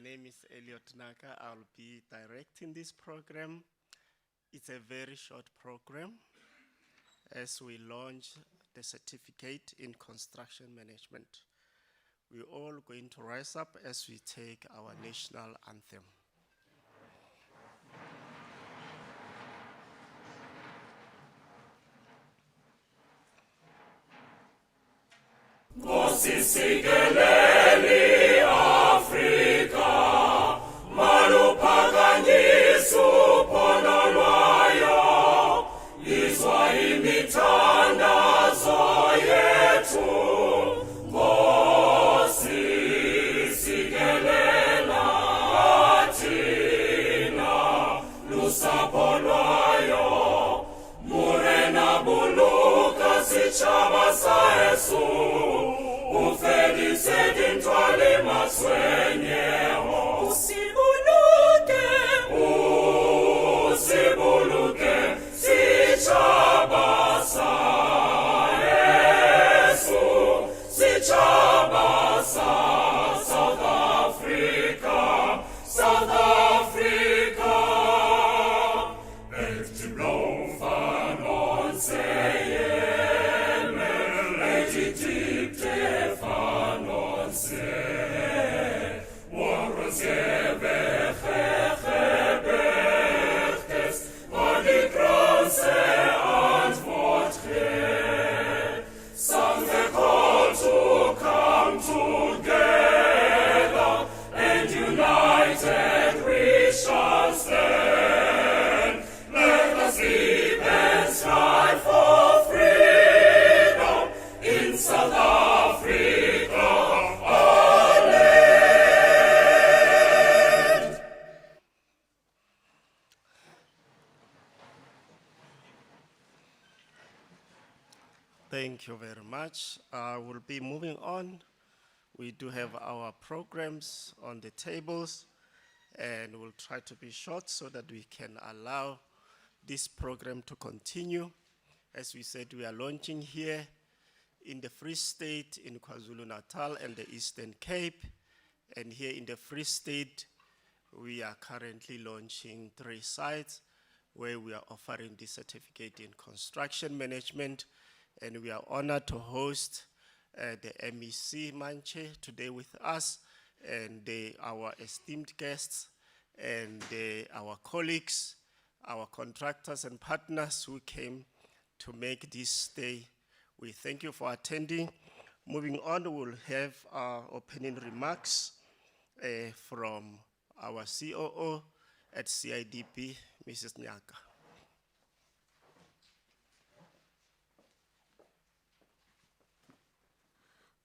name is Elliot Naka. I'll be directing this program. It's a very short program as we launch the certificate in construction management. We're all going to rise up as we take our national anthem. Sikeleli Afrika maluphakanyiswa uphondo lwayo izwa imithandazo yethu Nkosi sikelela thina lusapho lwayo murena buluka sitshaba sa Yesu Ufedise dintwali maswenyeho Usibuluke Sitshaba sa Yesu Sitshaba sa South Africa South Africa Ethi Bloemfontein on seyeme Ethi dikte Sound the call to come together and united we shall stand. Let us live and strive for freedom in South Africa. Thank you very much. We'll be moving on. We do have our programs on the tables, and we'll try to be short so that we can allow this program to continue. As we said, we are launching here in the Free State, in KwaZulu-Natal and the Eastern Cape. And here in the Free State, we are currently launching 3 sites where we are offering the certificate in construction management. And we are honored to host the MEC Mance today with us, and our esteemed guests, and our colleagues, our contractors and partners who came to make this day. We thank you for attending. Moving on, we'll have our opening remarks from our COO at CIDB, Mrs. Nyaka.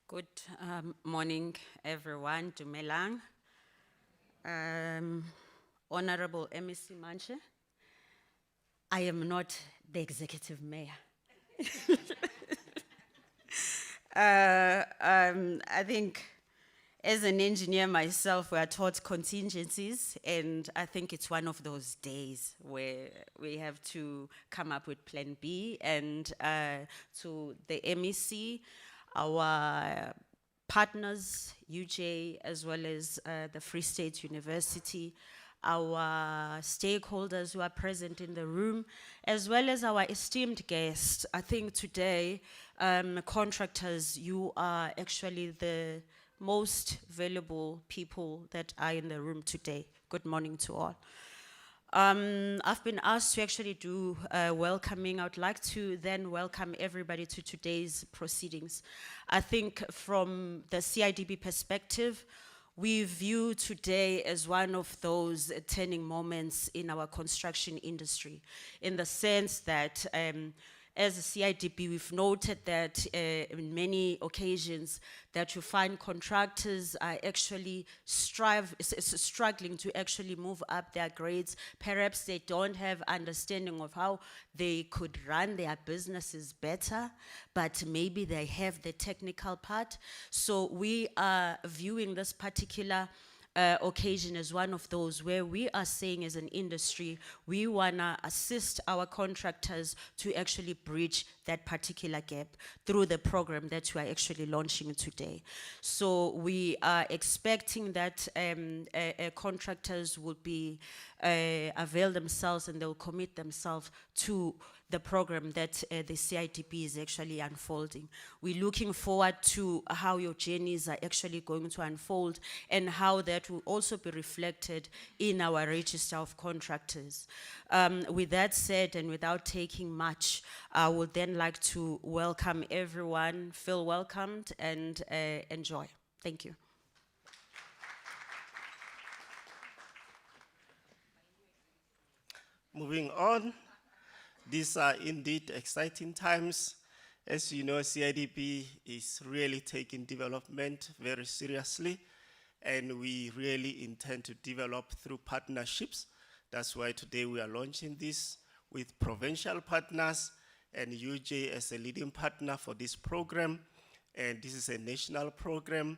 Good morning, everyone. Dumelang. Honorable MEC Mance, I am not the executive mayor. I think as an engineer myself, we are taught contingencies, and I think it's one of those days where we have to come up with plan B. And to the MEC, our partners, UJ, as well as the Free State University, our stakeholders who are present in the room, as well as our esteemed guests. I think today, contractors, you are actually the most valuable people that are in the room today. Good morning to all. I've been asked to actually do welcoming. I would like to then welcome everybody to today's proceedings. I think from the CIDB perspective, we view today as one of those turning moments in our construction industry, in the sense that as a CIDB, we've noted that in many occasions that you find contractors are actually struggling to actually move up their grades. Perhaps they don't have understanding of how they could run their businesses better, but maybe they have the technical part. So we are viewing this particular occasion as one of those where we are saying as an industry, we wanna assist our contractors to actually bridge that particular gap through the program that we are actually launching today. So we are expecting that contractors will be avail themselves and they'll commit themselves to the program that the CIDP is actually unfolding. We're looking forward to how your journeys are actually going to unfold and how that will also be reflected in our register of contractors. With that said, and without taking much, I would then like to welcome everyone, feel welcomed and enjoy. Thank you. Moving on, these are indeed exciting times. As you know, CIDP is really taking development very seriously, and we really intend to develop through partnerships. That's why today we are launching this with provincial partners and UJ as a leading partner for this program. And this is a national program.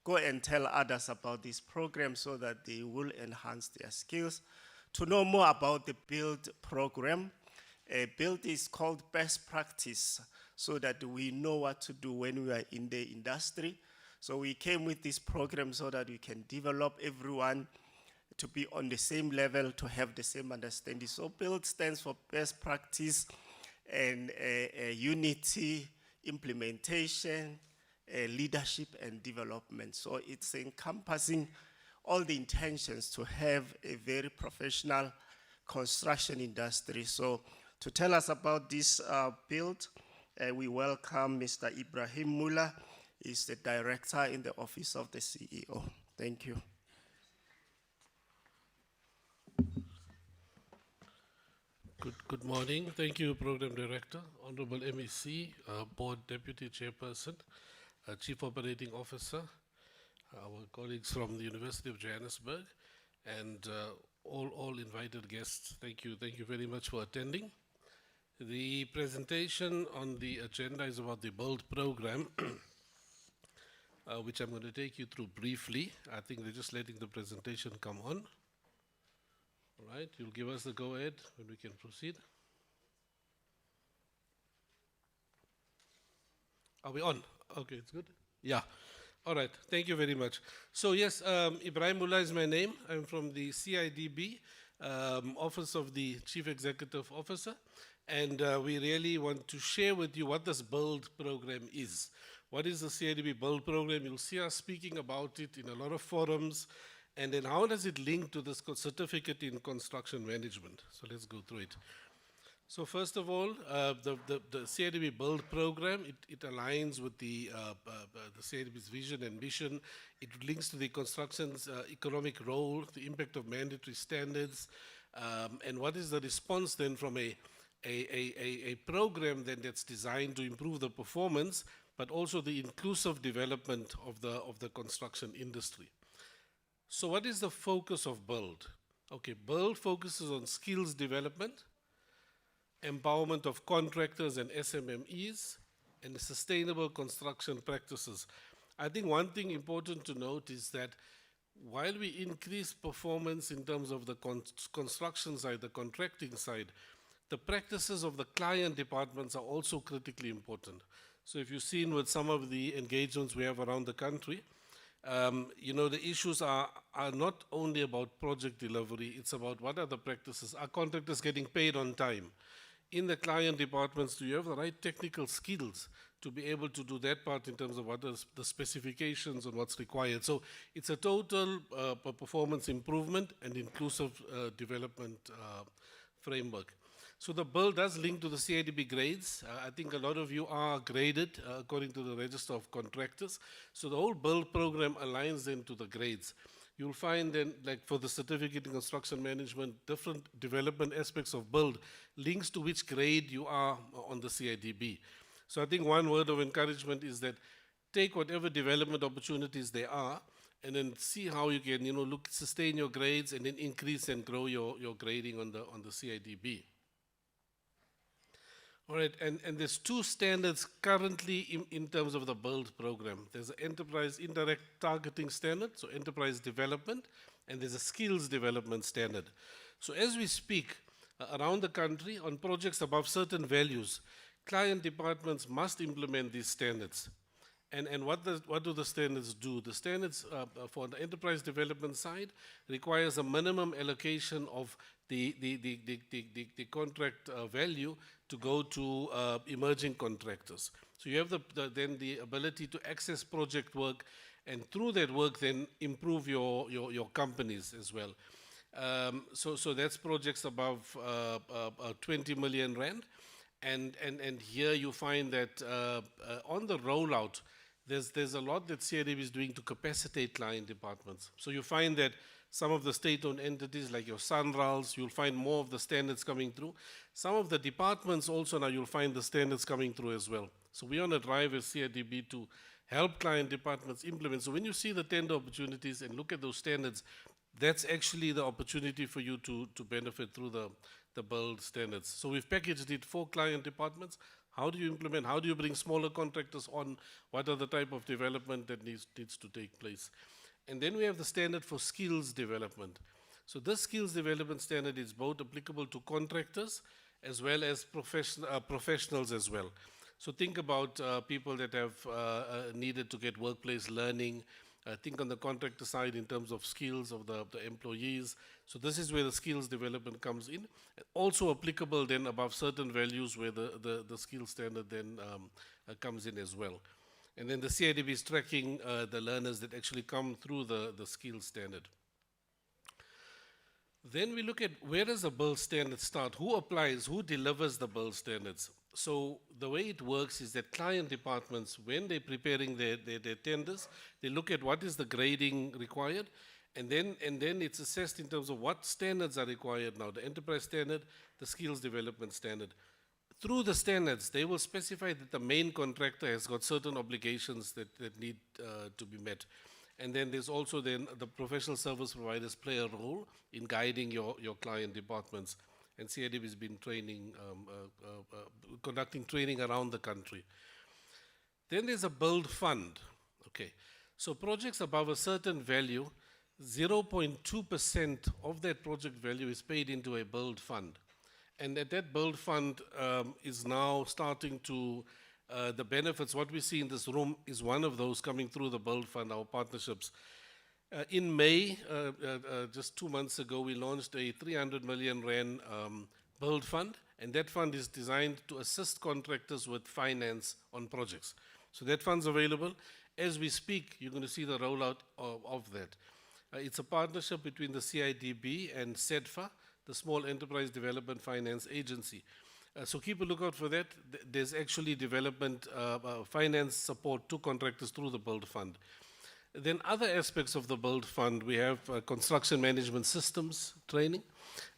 Go and tell others about this program so that they will enhance their skills. To know more about the BUILD program, BUILD is called best practice so that we know what to do when we are in the industry. So we came with this program so that we can develop everyone to be on the same level, to have the same understanding. So BUILD stands for best practice and unity, implementation, leadership and development. So it's encompassing all the intentions to have a very professional construction industry. So to tell us about this BUILD, we welcome Mr. Ibrahim Mullah. He's the director in the office of the CEO. Thank you. Good morning. Thank you, Program Director, Honorable MEC, Board Deputy Chairperson, Chief Operating Officer, our colleagues from the University of Johannesburg, and all invited guests. Thank you very much for attending. The presentation on the agenda is about the BUILD program, which I'm going to take you through briefly. I think they're just letting the presentation come on. All right, you'll give us the go-ahead when we can proceed. Are we on? Okay, it's good. Yeah. All right, thank you very much. So yes, Ibrahim Mullah is my name. I'm from the CIDB, Office of the Chief Executive Officer, and we really want to share with you what this BUILD program is. What is the CIDB BUILD program? You'll see us speaking about it in a lot of forums, and then how does it link to this certificate in construction management? So let's go through it. So first of all, the CIDB BUILD program, it aligns with the CIDB's vision and mission. It links to the construction's economic role, the impact of mandatory standards, and what is the response then from a program then that's designed to improve the performance, but also the inclusive development of the construction industry. So what is the focus of BUILD? Okay, BUILD focuses on skills development, empowerment of contractors and SMMEs, and sustainable construction practices. I think one thing important to note is that while we increase performance in terms of the construction side, the contracting side, the practices of the client departments are also critically important. So if you've seen with some of the engagements we have around the country, you know, the issues are not only about project delivery, it's about what are the practices. Are contractors getting paid on time? In the client departments, do you have the right technical skills to be able to do that part in terms of what is the specifications and what's required? So it's a total performance improvement and inclusive development framework. So the BUILD does link to the CIDB grades. I think a lot of you are graded according to the Register of Contractors. So the whole BUILD program aligns then to the grades. You'll find then, like for the certificate in construction management, different development aspects of BUILD links to which grade you are on the CIDB. So I think one word of encouragement is that take whatever development opportunities there are and then see how you can, you know, sustain your grades and then increase and grow your grading on the CIDB. All right, and there's two standards currently in terms of the BUILD program. There's an enterprise indirect targeting standard, so enterprise development, and there's a skills development standard. So as we speak, around the country, on projects above certain values, client departments must implement these standards. And what do the standards do? The standards for the enterprise development side requires a minimum allocation of the contract value to go to emerging contractors. So you have then the ability to access project work, and through that work then improve your companies as well. So that's projects above 20 million rand. And here you find that on the rollout, there's a lot that CIDB is doing to capacitate client departments. So you find that some of the state-owned entities like your SANRALs, you'll find more of the standards coming through. Some of the departments also now you'll find the standards coming through as well. So we're on a drive as CIDB to help client departments implement. So when you see the tender opportunities and look at those standards, that's actually the opportunity for you to benefit through the BUILD standards. So we've packaged it for client departments. How do you implement? How do you bring smaller contractors on? What are the type of development that needs to take place? And then we have the standard for skills development. So this skills development standard is both applicable to contractors as well as professionals as well. So think about people that have needed to get workplace learning. Think on the contractor side in terms of skills of the employees. So this is where the skills development comes in. Also applicable then above certain values where the skill standard then comes in as well. And then the CIDB is tracking the learners that actually come through the skill standard. Then we look at where does the BUILD standard start? Who applies? Who delivers the BUILD standards? So the way it works is that client departments, when they're preparing their tenders, they look at what is the grading required, and then it's assessed in terms of what standards are required now, the enterprise standard, the skills development standard. Through the standards, they will specify that the main contractor has got certain obligations that need to be met. And then there's also then the professional service providers play a role in guiding your client departments. And CIDB has been training, conducting training around the country. Then there's a BUILD fund. Okay, so projects above a certain value, 0.2% of that project value is paid into a BUILD fund. And that BUILD fund is now starting to, the benefits, what we see in this room is one of those coming through the BUILD fund, our partnerships. In May, just 2 months ago, we launched a 300 million rand BUILD fund, and that fund is designed to assist contractors with finance on projects. So that fund's available. As we speak, you're going to see the rollout of that. It's a partnership between the CIDB and CEDFA, the Small Enterprise Development Finance Agency. So keep a lookout for that. There's actually development finance support to contractors through the BUILD fund. Then other aspects of the BUILD fund, we have construction management systems training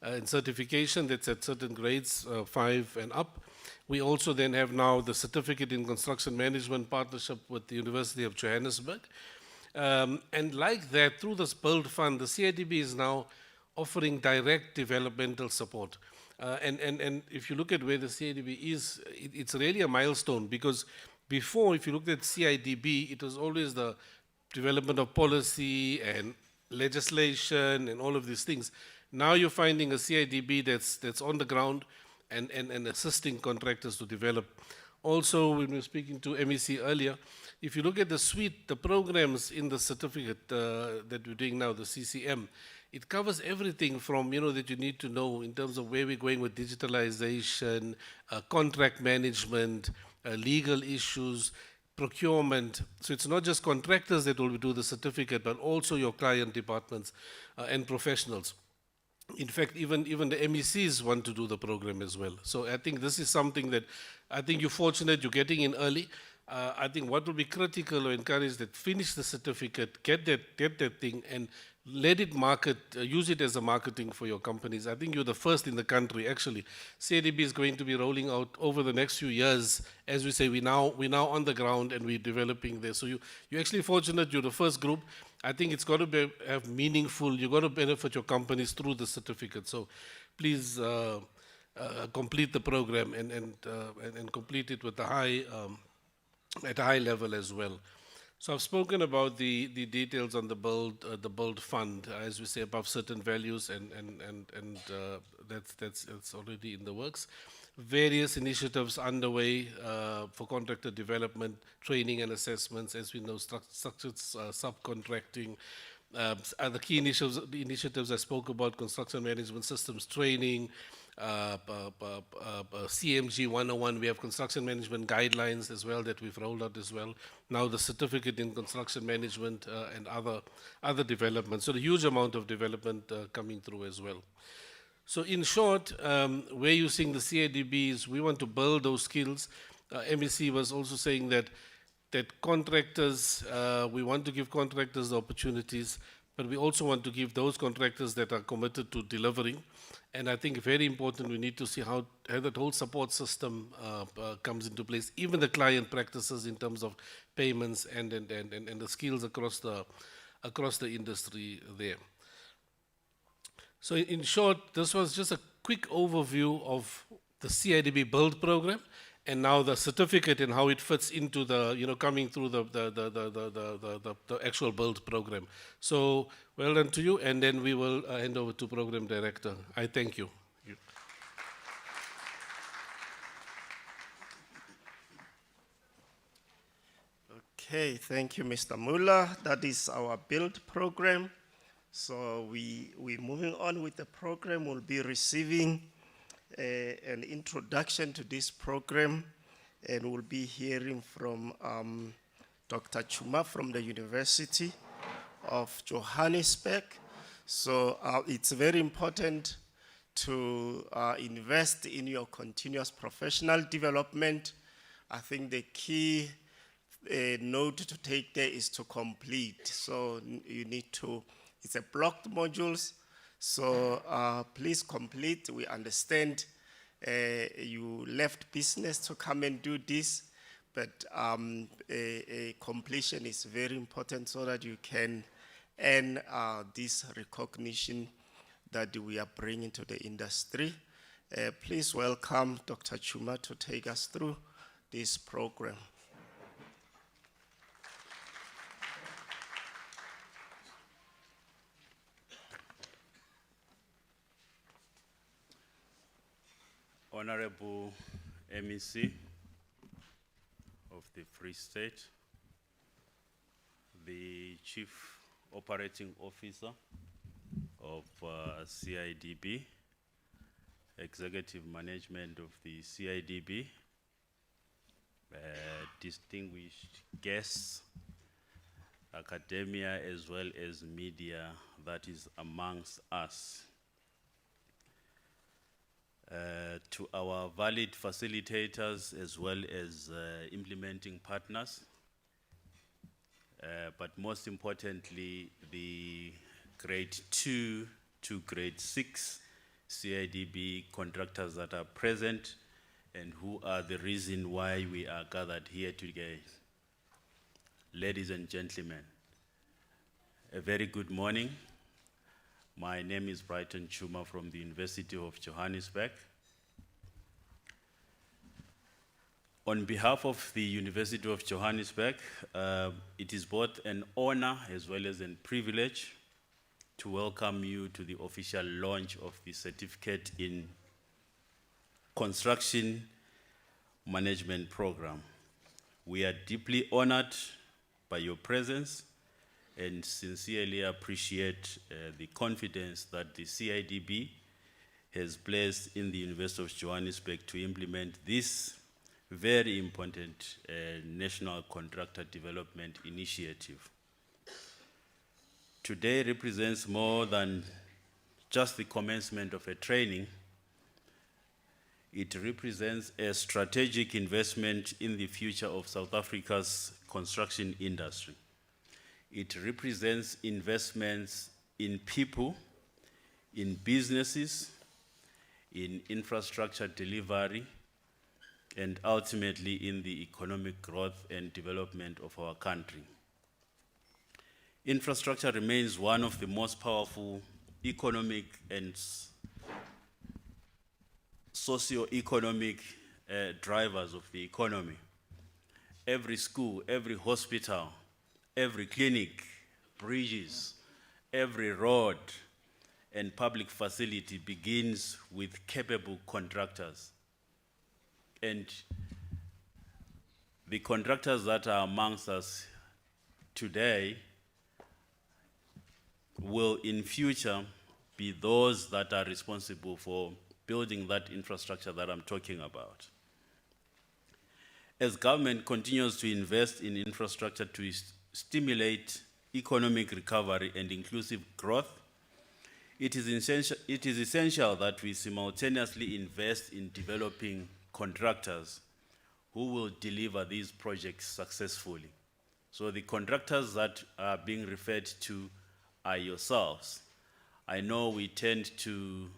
and certification that's at certain grades, 5 and up. We also then have now the certificate in construction management partnership with the University of Johannesburg. And like that, through this BUILD fund, the CIDB is now offering direct developmental support. And if you look at where the CIDB is, it's really a milestone, because before, if you looked at CIDB, it was always the development of policy and legislation and all of these things. Now you're finding a CIDB that's on the ground and assisting contractors to develop. Also, when we were speaking to MEC earlier, if you look at the suite, the programs in the certificate that we're doing now, the CCM, it covers everything from, that you need to know in terms of where we're going with digitalization, contract management, legal issues, procurement. So it's not just contractors that will do the certificate, but also your client departments and professionals. In fact, even the MECs want to do the program as well. So I think this is something that I think you're fortunate you're getting in early. I think what will be critical or encourage that finish the certificate, get that thing, and let it market, use it as a marketing for your companies. I think you're the first in the country, actually. CIDB is going to be rolling out over the next few years. As we say, we're now on the ground and we're developing this. So you're actually fortunate, you're the first group. I think it's got to have meaningful, you've got to benefit your companies through the certificate. So please complete the program and complete it with a high, at a high level as well. So I've spoken about the details on the build fund, as we say, above certain values, and that's already in the works. Various initiatives underway for contractor development, training and assessments, as we know, structured subcontracting. The key initiatives I spoke about: construction management systems training, CMG 101. We have construction management guidelines as well that we've rolled out as well. Now the certificate in construction management and other developments. So a huge amount of development coming through as well. So in short, where you're seeing the CIDBs, we want to build those skills. MEC was also saying that contractors, we want to give contractors the opportunities, but we also want to give those contractors that are committed to delivering. And I think very important, we need to see how that whole support system comes into place, even the client practices in terms of payments and the skills across the industry there. So in short, this was just a quick overview of the CIDB build program, and now the certificate and how it fits into the, coming through the actual build program. So well done to you, and then we will hand over to Program Director. I thank you. Okay, thank you, Mr. Muller. That is our build program. So we're moving on with the program. We'll be receiving an introduction to this program, and we'll be hearing from Dr. Chuma from the University of Johannesburg. So it's very important to invest in your continuous professional development. I think the key note to take there is to complete. So you need to, it's a blocked modules, so please complete. We understand you left business to come and do this, but a completion is very important so that you can earn this recognition that we are bringing to the industry. Please welcome Dr. Chuma to take us through this program. Honorable MEC of the Free State, the Chief Operating Officer of CIDB, Executive Management of the CIDB, distinguished guests, academia as well as media that is amongst us. To our valid facilitators as well as implementing partners, but most importantly, the grade 2 to grade 6 CIDB contractors that are present and who are the reason why we are gathered here today. Ladies and gentlemen, a very good morning. My name is Brighton Chuma from the University of Johannesburg. On behalf of the University of Johannesburg, it is both an honor as well as a privilege to welcome you to the official launch of the Certificate in Construction Management Program. We are deeply honored by your presence and sincerely appreciate the confidence that the CIDB has placed in the University of Johannesburg to implement this very important national contractor development initiative. Today represents more than just the commencement of a training. It represents a strategic investment in the future of South Africa's construction industry. It represents investments in people, in businesses, in infrastructure delivery, and ultimately in the economic growth and development of our country. Infrastructure remains one of the most powerful economic and socio-economic drivers of the economy. Every school, every hospital, every clinic, bridges, every road and public facility begins with capable contractors. And the contractors that are amongst us today will in future be those that are responsible for building that infrastructure that I'm talking about. As government continues to invest in infrastructure to stimulate economic recovery and inclusive growth, it is essential that we simultaneously invest in developing contractors who will deliver these projects successfully. So the contractors that are being referred to are yourselves. I know we tend to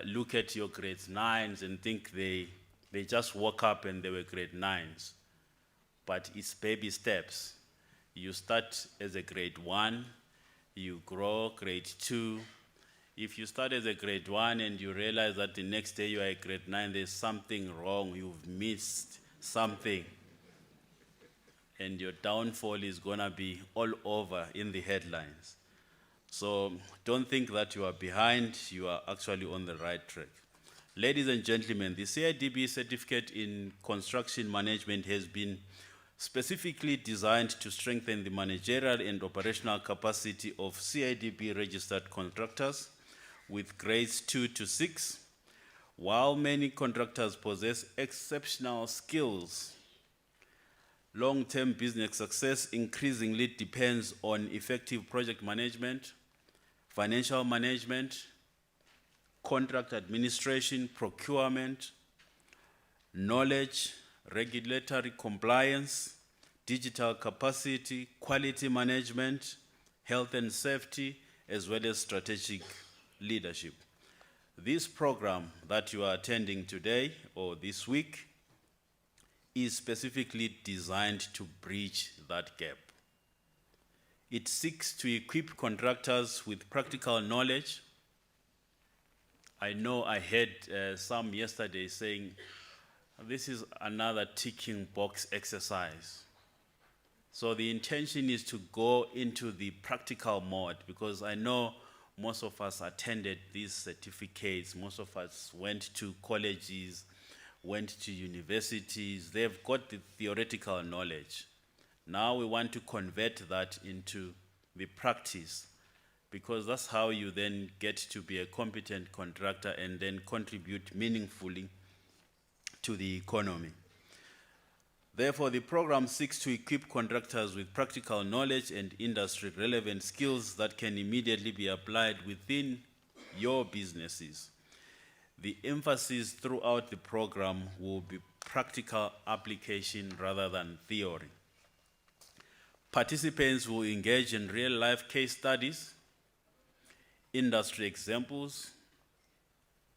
look at your grade 9s and think they just woke up and they were grade 9s. But it's baby steps. You start as a grade 1, you grow, grade 2. If you start as a grade 1 and you realize that the next day you are a grade 9, there's something wrong, you've missed something. And your downfall is gonna be all over in the headlines. So don't think that you are behind, you are actually on the right track. Ladies and gentlemen, the CIDB certificate in construction management has been specifically designed to strengthen the managerial and operational capacity of CIDB registered contractors with grades 2 to 6. While many contractors possess exceptional skills, long-term business success increasingly depends on effective project management, financial management, contract administration, procurement, knowledge, regulatory compliance, digital capacity, quality management, health and safety, as well as strategic leadership. This program that you are attending today or this week is specifically designed to bridge that gap. It seeks to equip contractors with practical knowledge. I know I heard some yesterday saying, this is another ticking box exercise. So the intention is to go into the practical mode, because I know most of us attended these certificates, most of us went to colleges, went to universities, they've got the theoretical knowledge. Now we want to convert that into the practice, because that's how you then get to be a competent contractor and then contribute meaningfully to the economy. Therefore, the program seeks to equip contractors with practical knowledge and industry-relevant skills that can immediately be applied within your businesses. The emphasis throughout the program will be practical application rather than theory. Participants will engage in real-life case studies, industry examples,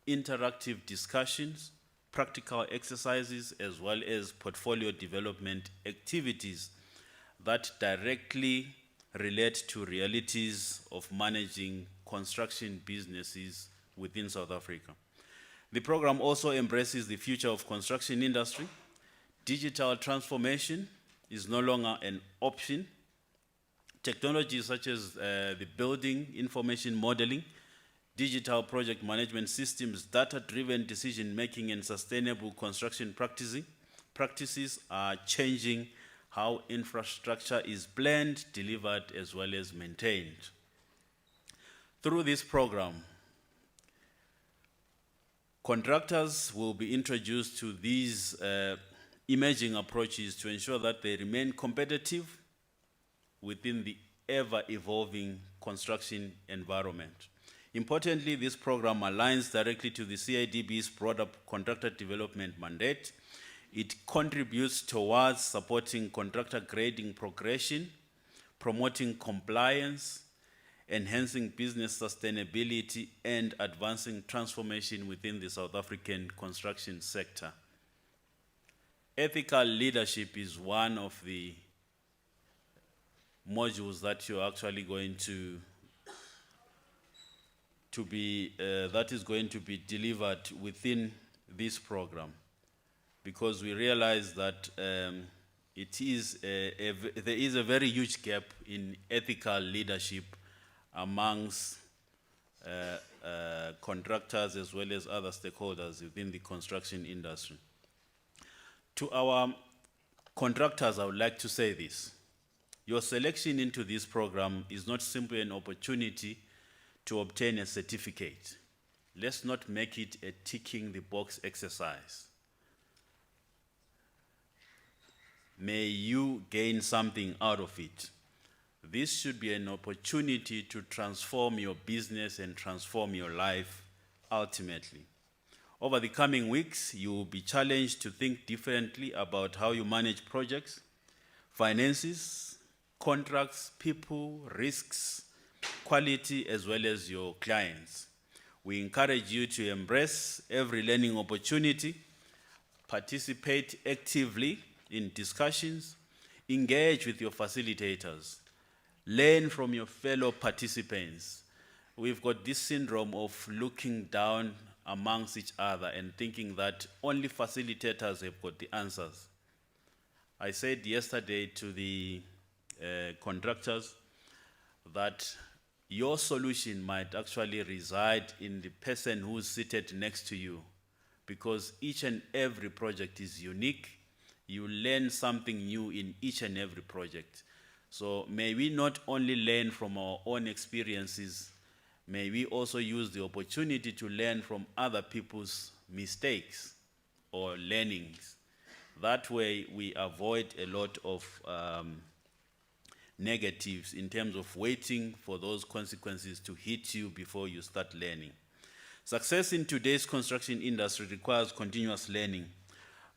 interactive discussions, practical exercises, as well as portfolio development activities that directly relate to realities of managing construction businesses within South Africa. The program also embraces the future of construction industry. Digital transformation is no longer an option. Technologies such as the building information modeling, digital project management systems, data-driven decision-making, and sustainable construction practices are changing how infrastructure is planned, delivered, as well as maintained. Through this program, contractors will be introduced to these emerging approaches to ensure that they remain competitive within the ever-evolving construction environment. Importantly, this program aligns directly to the CIDB's broader contractor development mandate. It contributes towards supporting contractor grading progression, promoting compliance, enhancing business sustainability, and advancing transformation within the South African construction sector. Ethical leadership is one of the modules that you're actually going to that is going to be delivered within this program, because we realize that there is a very huge gap in ethical leadership amongst contractors as well as other stakeholders within the construction industry. To our contractors, I would like to say this. Your selection into this program is not simply an opportunity to obtain a certificate. Let's not make it a ticking the box exercise. May you gain something out of it. This should be an opportunity to transform your business and transform your life ultimately. Over the coming weeks, you will be challenged to think differently about how you manage projects, finances, contracts, people, risks, quality, as well as your clients. We encourage you to embrace every learning opportunity, participate actively in discussions, engage with your facilitators, learn from your fellow participants. We've got this syndrome of looking down amongst each other and thinking that only facilitators have got the answers. I said yesterday to the contractors that your solution might actually reside in the person who's seated next to you, because each and every project is unique. You learn something new in each and every project. So may we not only learn from our own experiences, may we also use the opportunity to learn from other people's mistakes or learnings. That way we avoid a lot of negatives in terms of waiting for those consequences to hit you before you start learning. Success in today's construction industry requires continuous learning.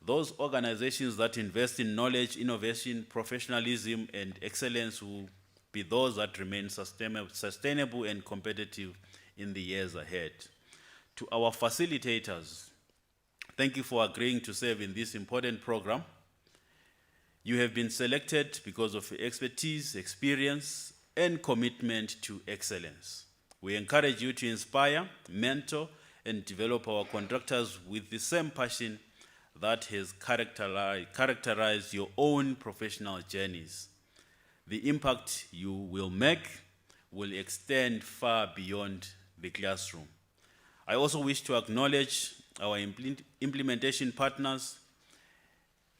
Those organizations that invest in knowledge, innovation, professionalism, and excellence will be those that remain sustainable and competitive in the years ahead. To our facilitators, thank you for agreeing to serve in this important program. You have been selected because of your expertise, experience, and commitment to excellence. We encourage you to inspire, mentor, and develop our contractors with the same passion that has characterized your own professional journeys. The impact you will make will extend far beyond the classroom. I also wish to acknowledge our implementation partners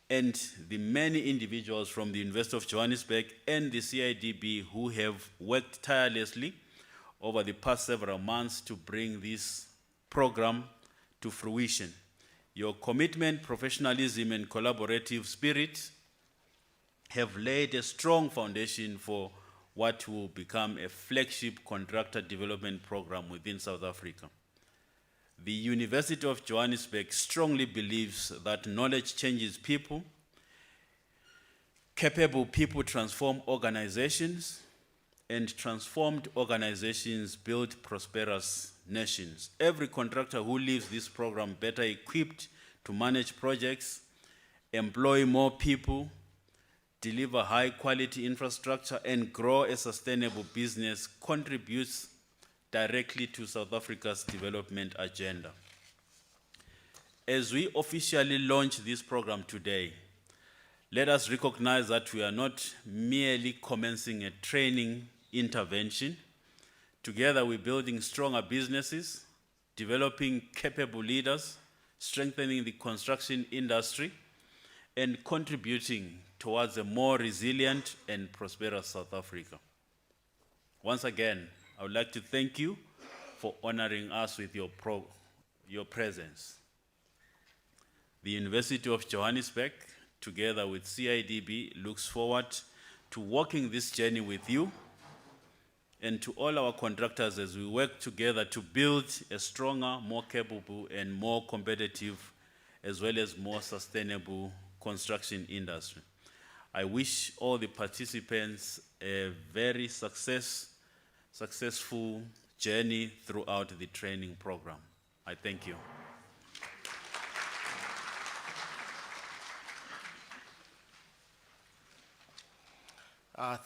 and the many individuals from the University of Johannesburg and the CIDB who have worked tirelessly over the past several months to bring this program to fruition. Your commitment, professionalism, and collaborative spirit have laid a strong foundation for what will become a flagship contractor development program within South Africa. The University of Johannesburg strongly believes that knowledge changes people, capable people transform organizations, and transformed organizations build prosperous nations. Every contractor who leaves this program better equipped to manage projects, employ more people, deliver high quality infrastructure, and grow a sustainable business contributes directly to South Africa's development agenda. As we officially launch this program today, let us recognize that we are not merely commencing a training intervention. Together we're building stronger businesses, developing capable leaders, strengthening the construction industry, and contributing towards a more resilient and prosperous South Africa. Once again, I would like to thank you for honoring us with your presence. The University of Johannesburg, together with CIDB, looks forward to walking this journey with you and to all our contractors as we work together to build a stronger, more capable, and more competitive, as well as more sustainable construction industry. I wish all the participants a very successful journey throughout the training program. I thank you.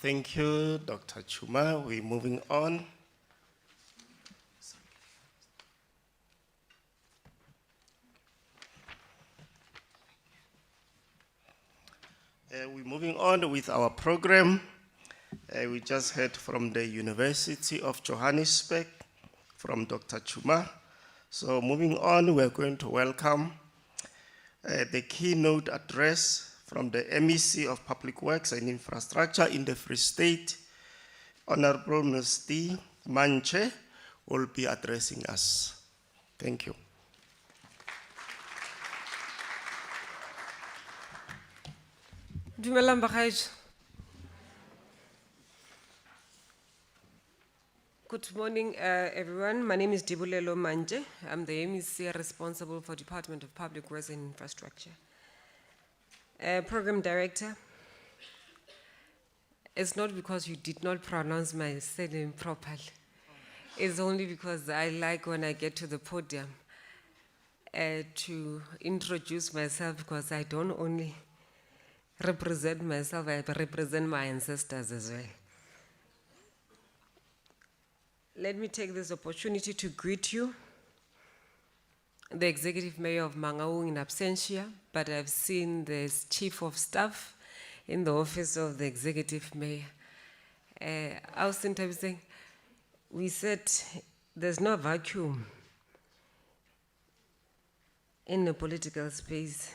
Thank you, Dr. Chuma. We're moving on. We're moving on with our program. We just heard from the University of Johannesburg, from Dr. Chuma. So moving on, we're going to welcome the keynote address from the MEC of Public Works and Infrastructure in the Free State. Honorable Mr. Mance will be addressing us. Thank you. Dumelang bagaetsho. Good morning, everyone. My name is Dibulelo Manje. I'm the MEC responsible for Department of Public Works and Infrastructure. Program Director, it's not because you did not pronounce my surname properly. It's only because I like when I get to the podium to introduce myself, because I don't only represent myself, I represent my ancestors as well. Let me take this opportunity to greet you, the Executive Mayor of Mangaung in absentia, but I've seen the Chief of Staff in the Office of the Executive Mayor. I was saying, we said there's no vacuum in the political space.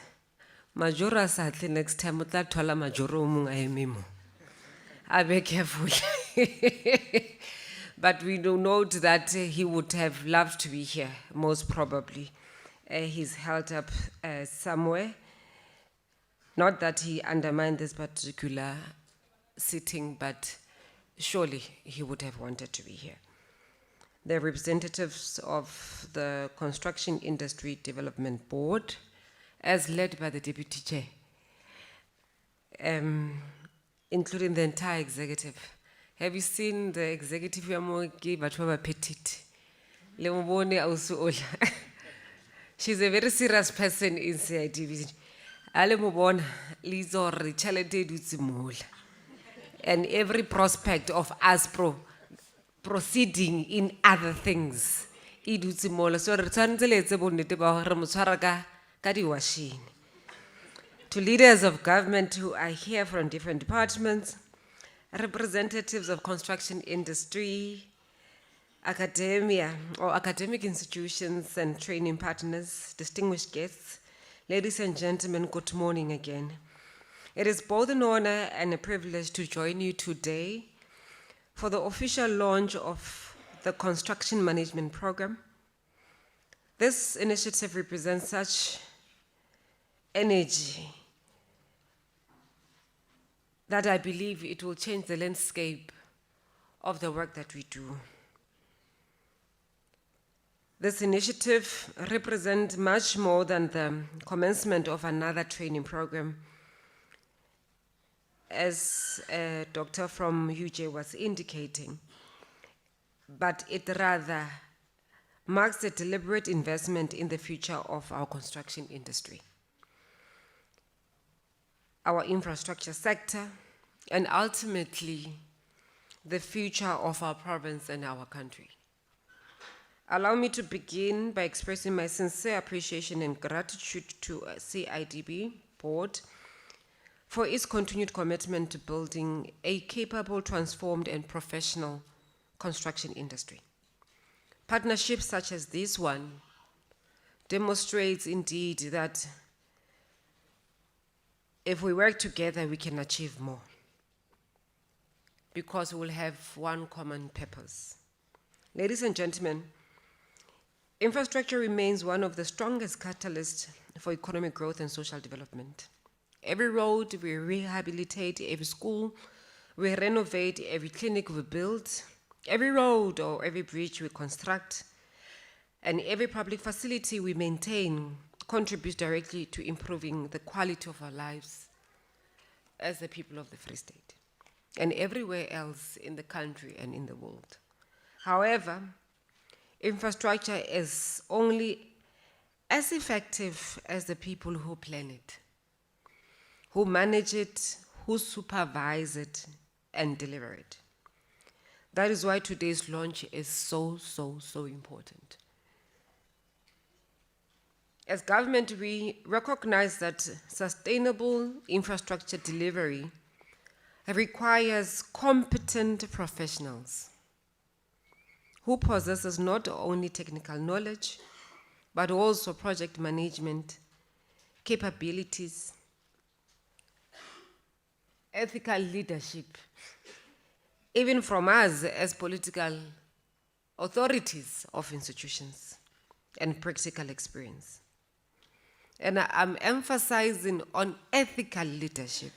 Majora sadly next time utla thola majoro mong a ememo. I be careful. But we do note that he would have loved to be here, most probably. He's held up somewhere. Not that he undermined this particular sitting, but surely he would have wanted to be here. The representatives of the Construction Industry Development Board, as led by the Deputy Chair, including the entire executive. Have you seen the executive Yamoki Batwa Petit? Lemobone also. She's a very serious person in CIDB. Alemobon Lizor Chalete Dutsimol. And every prospect of us proceeding in other things. Idutsimol. So Tanzele Bonete Ramusaraka Kadiwashin. To leaders of government who are here from different departments, representatives of construction industry, academia or academic institutions and training partners, distinguished guests, ladies and gentlemen, good morning again. It is both an honor and a privilege to join you today for the official launch of the Construction Management Program. This initiative represents such energy that I believe it will change the landscape of the work that we do. This initiative represents much more than the commencement of another training program. As a doctor from UJ was indicating, but it rather marks a deliberate investment in the future of our construction industry, our infrastructure sector, and ultimately the future of our province and our country. Allow me to begin by expressing my sincere appreciation and gratitude to CIDB Board for its continued commitment to building a capable, transformed, and professional construction industry. Partnerships such as this one demonstrates indeed that if we work together, we can achieve more, because we'll have one common purpose. Ladies and gentlemen, infrastructure remains one of the strongest catalysts for economic growth and social development. Every road we rehabilitate, every school we renovate, every clinic we build, every road or every bridge we construct, and every public facility we maintain contributes directly to improving the quality of our lives as the people of the Free State and everywhere else in the country and in the world. However, infrastructure is only as effective as the people who plan it, who manage it, who supervise it, and deliver it. That is why today's launch is so important. As government, we recognize that sustainable infrastructure delivery requires competent professionals who possesses not only technical knowledge, but also project management capabilities, ethical leadership, even from us as political authorities of institutions, and practical experience. And I'm emphasizing on ethical leadership.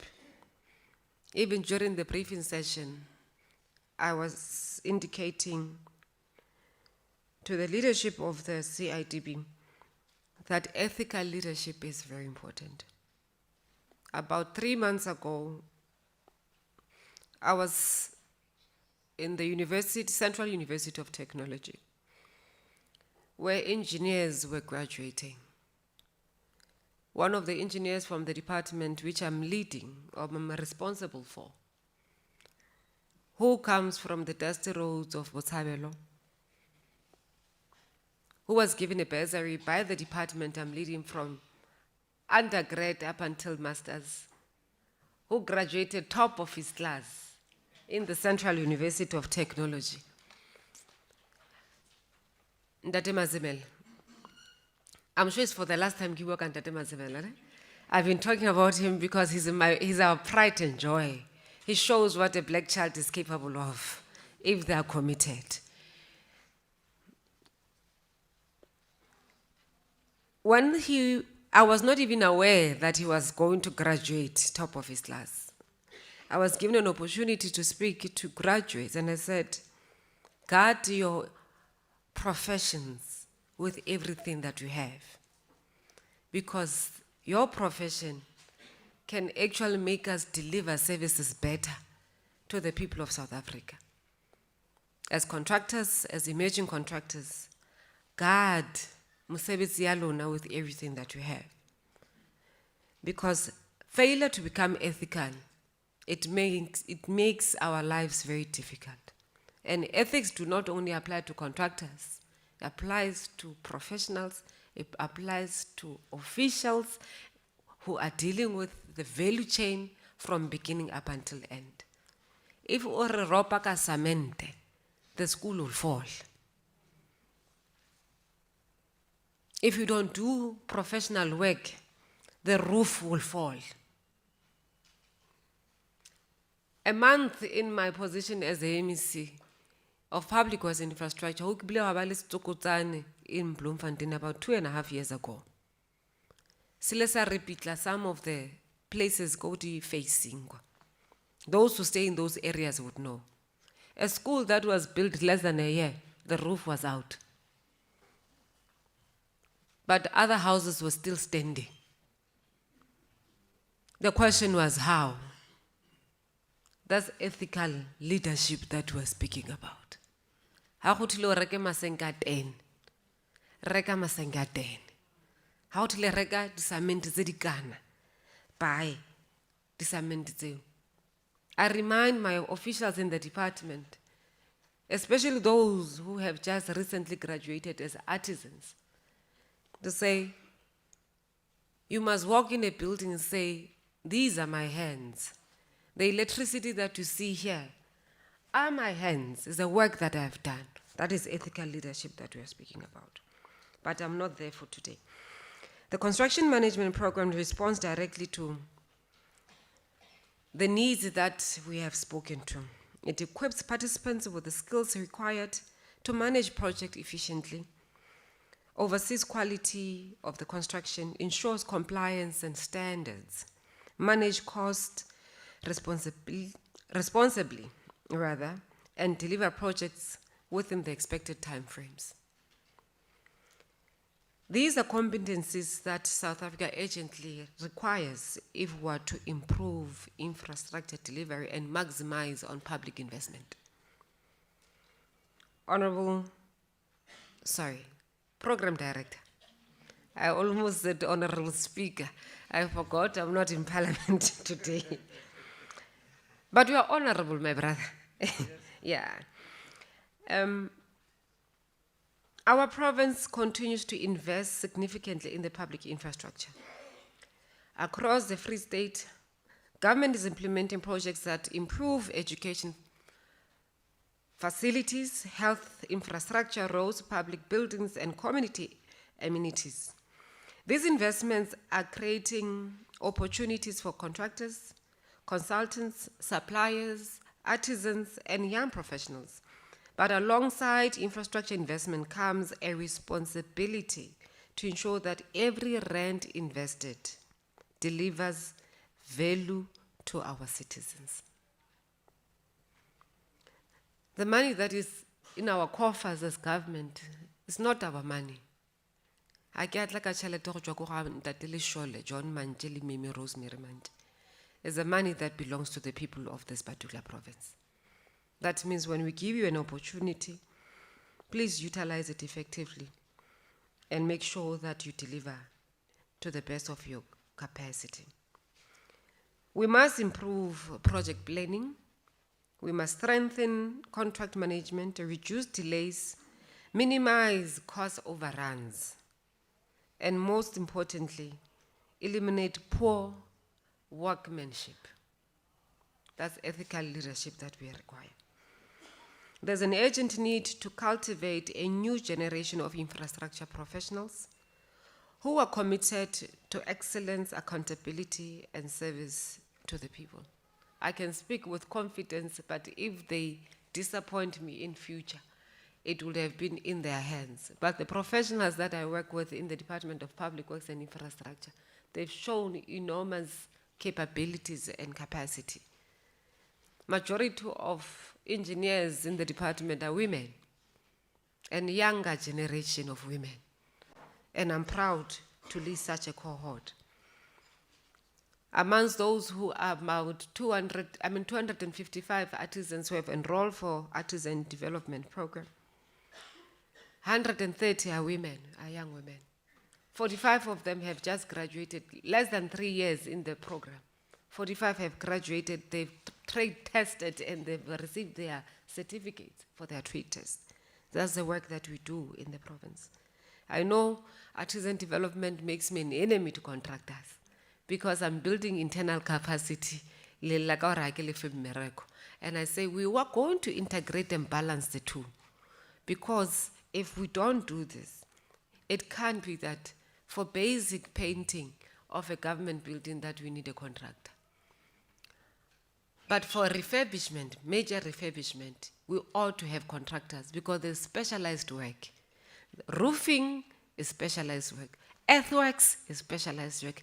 Even during the briefing session, I was indicating to the leadership of the CIDB that ethical leadership is very important. About 3 months ago, I was in the university, Central University of Technology, where engineers were graduating. One of the engineers from the department which I'm leading, or I'm responsible for, who comes from the dusty roads of Botshabelo, who was given a bursary by the department I'm leading from undergrad up until master's, who graduated top of his class in the Central University of Technology. Nthatisi Mazimela. I'm sure it's for the last time you work on Nthatisi Mazimela. I've been talking about him because he's our pride and joy. He shows what a black child is capable of if they are committed. I was not even aware that he was going to graduate top of his class. I was given an opportunity to speak to graduates, and I said, guard your professions with everything that you have. Because your profession can actually make us deliver services better to the people of South Africa. As contractors, as emerging contractors, guard mosebetsi ya lona with everything that you have. Because failure to become ethical, it makes our lives very difficult. And ethics do not only apply to contractors, it applies to professionals, it applies to officials who are dealing with the value chain from beginning up until end. If o re ropa ka samente, the school will fall. If you don't do professional work, the roof will fall. A month in my position as the MEC of Public Works and Infrastructure, in Bloemfontein about 2.5 years ago. Silesa repeatla some of the places go to facing. Those who stay in those areas would know. A school that was built less than a year, the roof was out. But other houses were still standing. The question was how? That's ethical leadership that we're speaking about. How could you reka masenga 10? Reka masenga 10. How to reka disamenti zedikana? Buy disamenti zeo. I remind my officials in the department, especially those who have just recently graduated as artisans, to say, you must walk in a building and say, these are my hands. The electricity that you see here are my hands. It's the work that I have done. That is ethical leadership that we are speaking about. But I'm not there for today. The construction management program responds directly to the needs that we have spoken to. It equips participants with the skills required to manage project efficiently, oversees quality of the construction, ensures compliance and standards, manage cost responsibly, and deliver projects within the expected timeframes. These are competencies that South Africa urgently requires if we are to improve infrastructure delivery and maximize on public investment. Program Director. I almost said Honorable Speaker. I forgot I'm not in Parliament today. But you are honorable, my brother. Yeah. Our province continues to invest significantly in the public infrastructure. Across the Free State, government is implementing projects that improve education facilities, health infrastructure, roads, public buildings, and community amenities. These investments are creating opportunities for contractors, consultants, suppliers, artisans, and young professionals. But alongside infrastructure investment comes a responsibility to ensure that every rand invested delivers value to our citizens. The money that is in our coffers as government is not our money. I get like a tšhelete John Mantele, Mimi Rosemary Mante. It's the money that belongs to the people of this particular province. That means when we give you an opportunity, please utilize it effectively and make sure that you deliver to the best of your capacity. We must improve project planning. We must strengthen contract management, reduce delays, minimize cost overruns, and most importantly, eliminate poor workmanship. That's ethical leadership that we require. There's an urgent need to cultivate a new generation of infrastructure professionals who are committed to excellence, accountability, and service to the people. I can speak with confidence, but if they disappoint me in future, it would have been in their hands. But the professionals that I work with in the Department of Public Works and Infrastructure, they've shown enormous capabilities and capacity. Majority of engineers in the department are women, and younger generation of women. And I'm proud to lead such a cohort. Amongst those who are about 255 artisans who have enrolled for artisan development program, 130 are women, are young women. 45 of them have just graduated, less than 3 years in the program. 45 have graduated, they've trade tested, and they've received their certificates for their trade test. That's the work that we do in the province. I know artisan development makes me an enemy to contractors because I'm building internal capacity. And I say we are going to integrate and balance the two, because if we don't do this, it can't be that for basic painting of a government building that we need a contractor. But for refurbishment, major refurbishment, we ought to have contractors because there's specialized work. Roofing is specialized work. Earthworks is specialized work.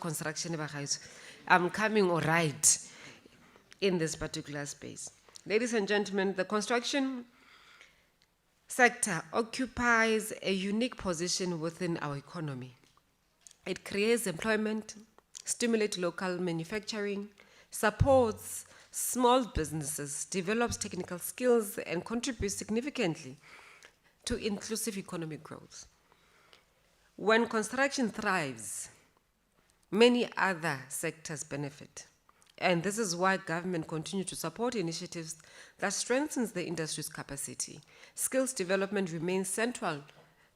Construction, I'm coming all right in this particular space. Ladies and gentlemen, the construction sector occupies a unique position within our economy. It creates employment, stimulates local manufacturing, supports small businesses, develops technical skills, and contributes significantly to inclusive economic growth. When construction thrives, many other sectors benefit. And this is why government continues to support initiatives that strengthens the industry's capacity. Skills development remains central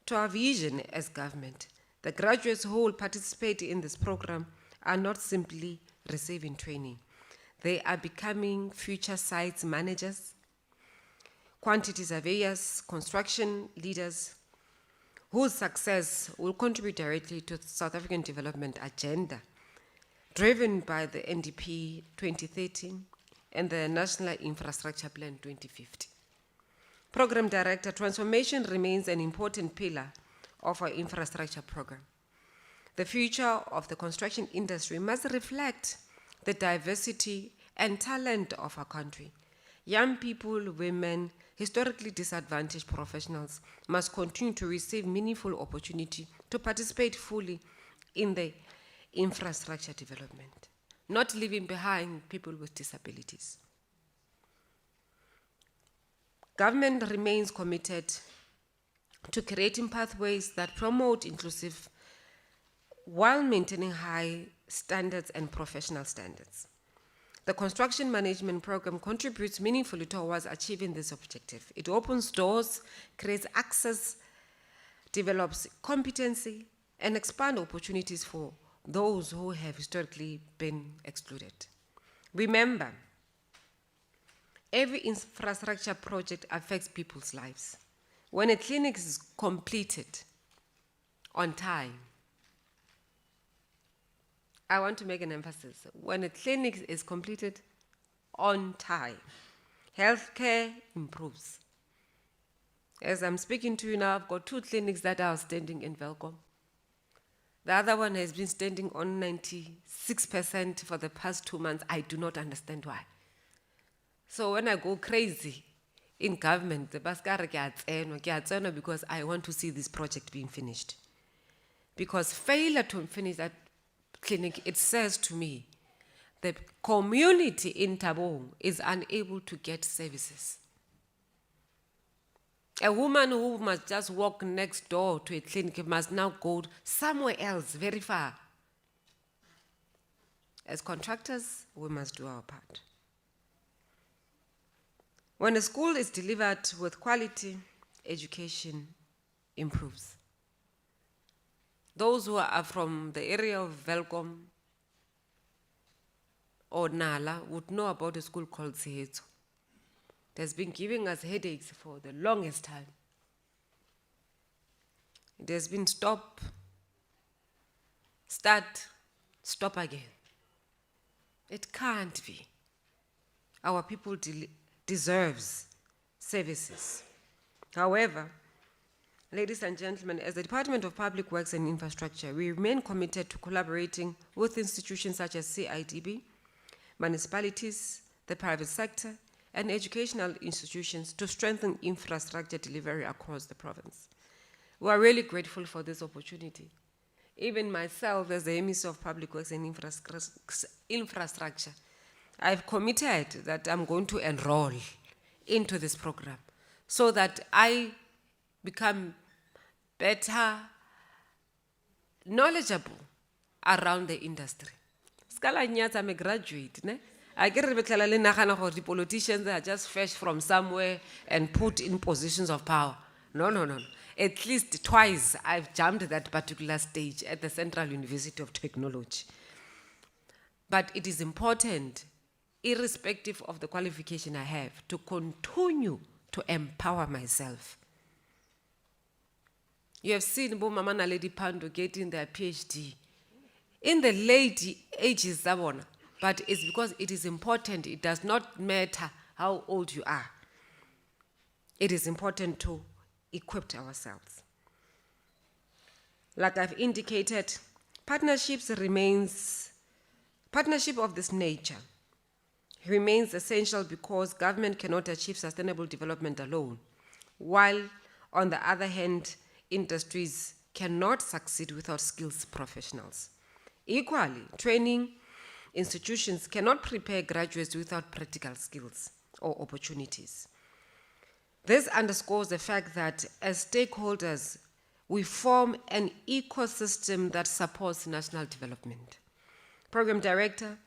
to our vision as government. The graduates who will participate in this program are not simply receiving training. They are becoming future sites managers, quantity surveyors, construction leaders, whose success will contribute directly to the South African development agenda, driven by the NDP 2030 and the National Infrastructure Plan 2050. Program Director, transformation remains an important pillar of our infrastructure program. The future of the construction industry must reflect the diversity and talent of our country. Young people, women, historically disadvantaged professionals must continue to receive meaningful opportunity to participate fully in the infrastructure development, not leaving behind people with disabilities. Government remains committed to creating pathways that promote inclusive while maintaining high standards and professional standards. The construction management program contributes meaningfully towards achieving this objective. It opens doors, creates access, develops competency, and expands opportunities for those who have historically been excluded. Remember, every infrastructure project affects people's lives. When a clinic is completed on time, I want to make an emphasis. When a clinic is completed on time, healthcare improves. As I'm speaking to you now, I've got 2 clinics that are standing in Welkom. The other one has been standing on 96% for the past 2 months. I do not understand why. So when I go crazy in government, the baskara kiatsenwa because I want to see this project being finished. Because failure to finish that clinic, it says to me, the community in Tabong is unable to get services. A woman who must just walk next door to a clinic must now go somewhere else, very far. As contractors, we must do our part. When a school is delivered with quality, education improves. Those who are from the area of Welkom or Nala would know about a school called Tshehetso. It has been giving us headaches for the longest time. It has been stop, start, stop again. It can't be. Our people deserves services. However, ladies and gentlemen, as the Department of Public Works and Infrastructure, we remain committed to collaborating with institutions such as CIDB, municipalities, the private sector, and educational institutions to strengthen infrastructure delivery across the province. We are really grateful for this opportunity. Even myself, as the MEC of Public Works and Infrastructure, I've committed that I'm going to enroll into this program so that I become better knowledgeable around the industry. Skala nyatsa, I'm a graduate, ne? I get the politicians are just fetched from somewhere and put in positions of power. No. At least twice I've jumped that particular stage at the Central University of Technology. But it is important, irrespective of the qualification I have, to continue to empower myself. You have seen Mama and Lady Pando getting their PhD in the late ages, but it's because it is important. It does not matter how old you are. It is important to equip ourselves. Like I've indicated, partnership of this nature remains essential because government cannot achieve sustainable development alone, while on the other hand, industries cannot succeed without skilled professionals. Equally, training institutions cannot prepare graduates without practical skills or opportunities. This underscores the fact that as stakeholders, we form an ecosystem that supports national development. Program Director,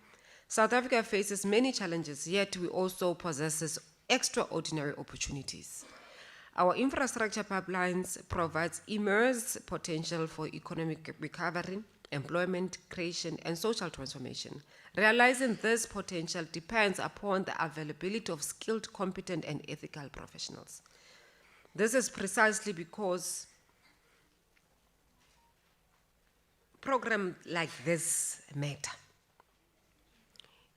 South Africa faces many challenges, yet we also possess extraordinary opportunities. Our infrastructure pipelines provides immense potential for economic recovery, employment creation, and social transformation. Realizing this potential depends upon the availability of skilled, competent, and ethical professionals. This is precisely because programs like this matter.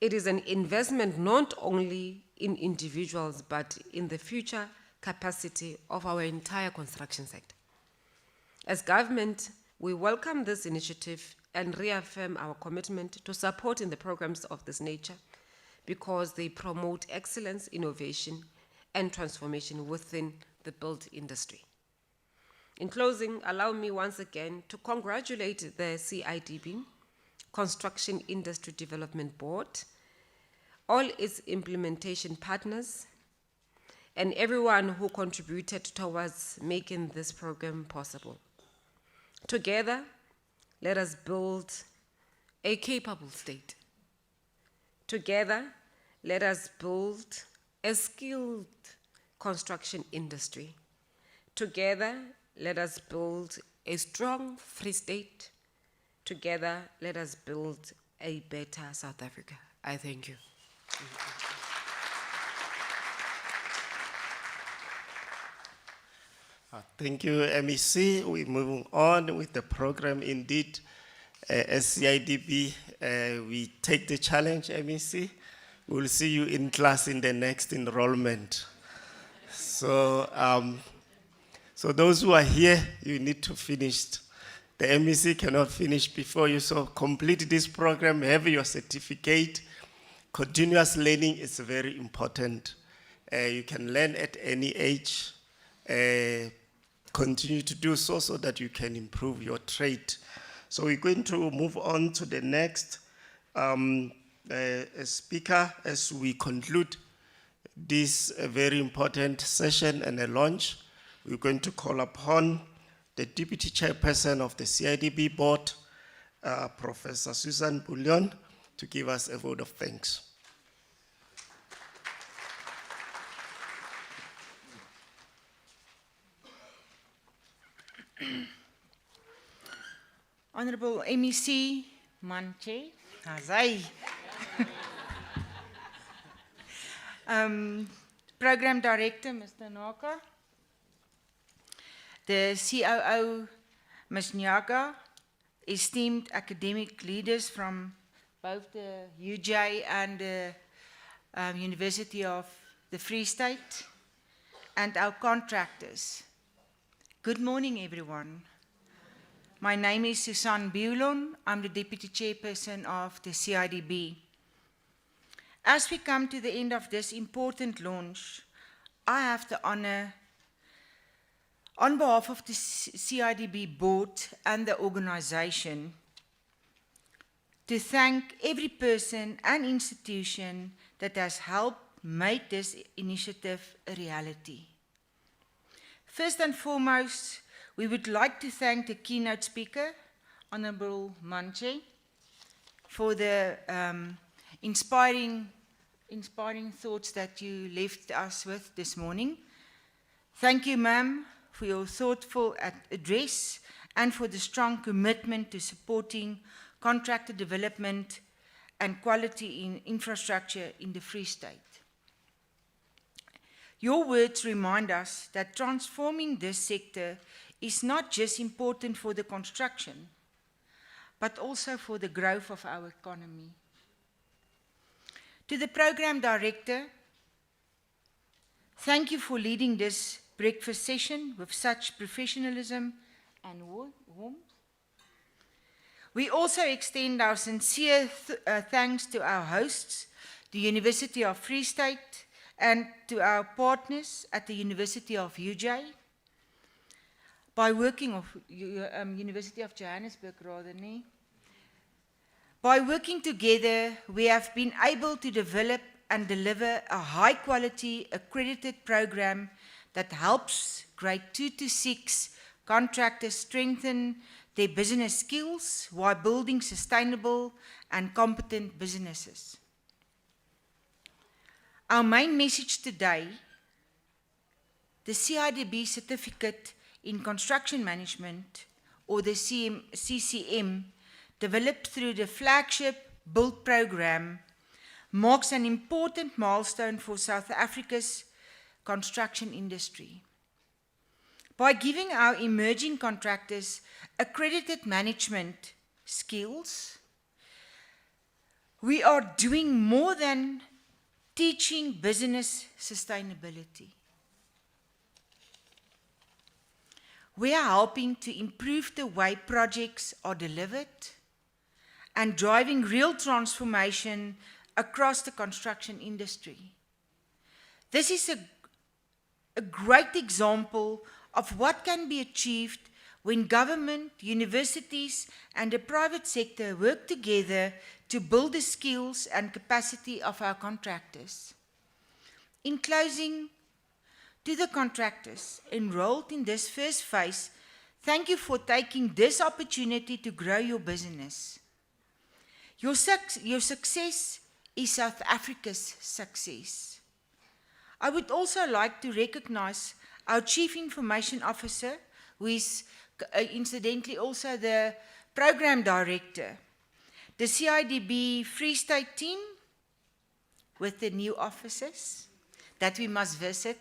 It is an investment not only in individuals, but in the future capacity of our entire construction sector. As government, we welcome this initiative and reaffirm our commitment to supporting the programs of this nature because they promote excellence, innovation, and transformation within the built industry. In closing, allow me once again to congratulate the CIDB, Construction Industry Development Board, all its implementation partners, and everyone who contributed towards making this program possible. Together, let us build a capable state, Together, let us build a skilled construction industry. Together, let us build a strong Free State. Together, let us build a better South Africa. I thank you. Thank you, MEC. We're moving on with the program indeed. As CIDB, we take the challenge, MEC. We'll see you in class in the next enrollment. So, so those who are here, you need to finish. The MEC cannot finish before you, so complete this program, have your certificate. Continuous learning is very important. You can learn at any age. Continue to do so so that you can improve your trade. So we're going to move on to the next speaker as we conclude this very important session and a launch. We're going to call upon the Deputy Chairperson of the CIDB Board, Professor Susan Bouillon, to give us a vote of thanks. Honorable MEC Mance, Hazai. Program Director, Mr. Naka. The COO, Ms. Nyaga. Esteemed academic leaders from both the UJ and the University of the Free State, and our contractors. Good morning, everyone. My name is Susan Bouillon. I'm the Deputy Chairperson of the CIDB. As we come to the end of this important launch, I have the honor, on behalf of the CIDB Board and the organization, to thank every person and institution that has helped make this initiative a reality. First and foremost, we would like to thank the keynote speaker, Honorable Mance, for the inspiring thoughts that you left us with this morning. Thank you, ma'am, for your thoughtful address and for the strong commitment to supporting contractor development and quality in infrastructure in the Free State. Your words remind us that transforming this sector is not just important for the construction, but also for the growth of our economy. To the Program Director, thank you for leading this breakfast session with such professionalism and warmth. We also extend our sincere thanks to our hosts, the University of Free State, and to our partners at the University of UJ. By working of University of Johannesburg, rather, nee? By working together, we have been able to develop and deliver a high-quality accredited program that helps grade 2 to 6 contractors strengthen their business skills while building sustainable and competent businesses. Our main message today, the CIDB Certificate in Construction Management, or the CCM, developed through the flagship BUILD program, marks an important milestone for South Africa's construction industry. By giving our emerging contractors accredited management skills, we are doing more than teaching business sustainability. We are helping to improve the way projects are delivered and driving real transformation across the construction industry. This is a great example of what can be achieved when government, universities, and the private sector work together to build the skills and capacity of our contractors. In closing, to the contractors enrolled in this first phase, thank you for taking this opportunity to grow your business. Your success is South Africa's success. I would also like to recognize our Chief Information Officer, who is incidentally also the Program Director, the CIDB Free State team with the new offices that we must visit.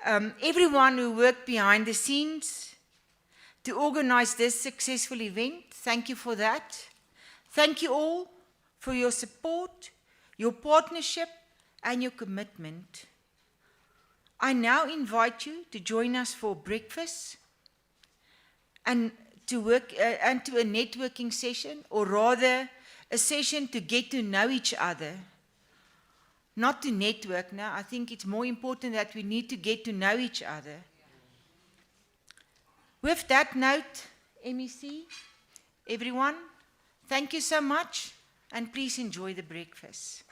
Everyone who worked behind the scenes to organize this successful event, thank you for that. Thank you all for your support, your partnership, and your commitment. I now invite you to join us for breakfast and to a networking session, or rather a session to get to know each other. Not to network now. I think it's more important that we need to get to know each other. With that note, MEC, everyone, thank you so much, and please enjoy the breakfast.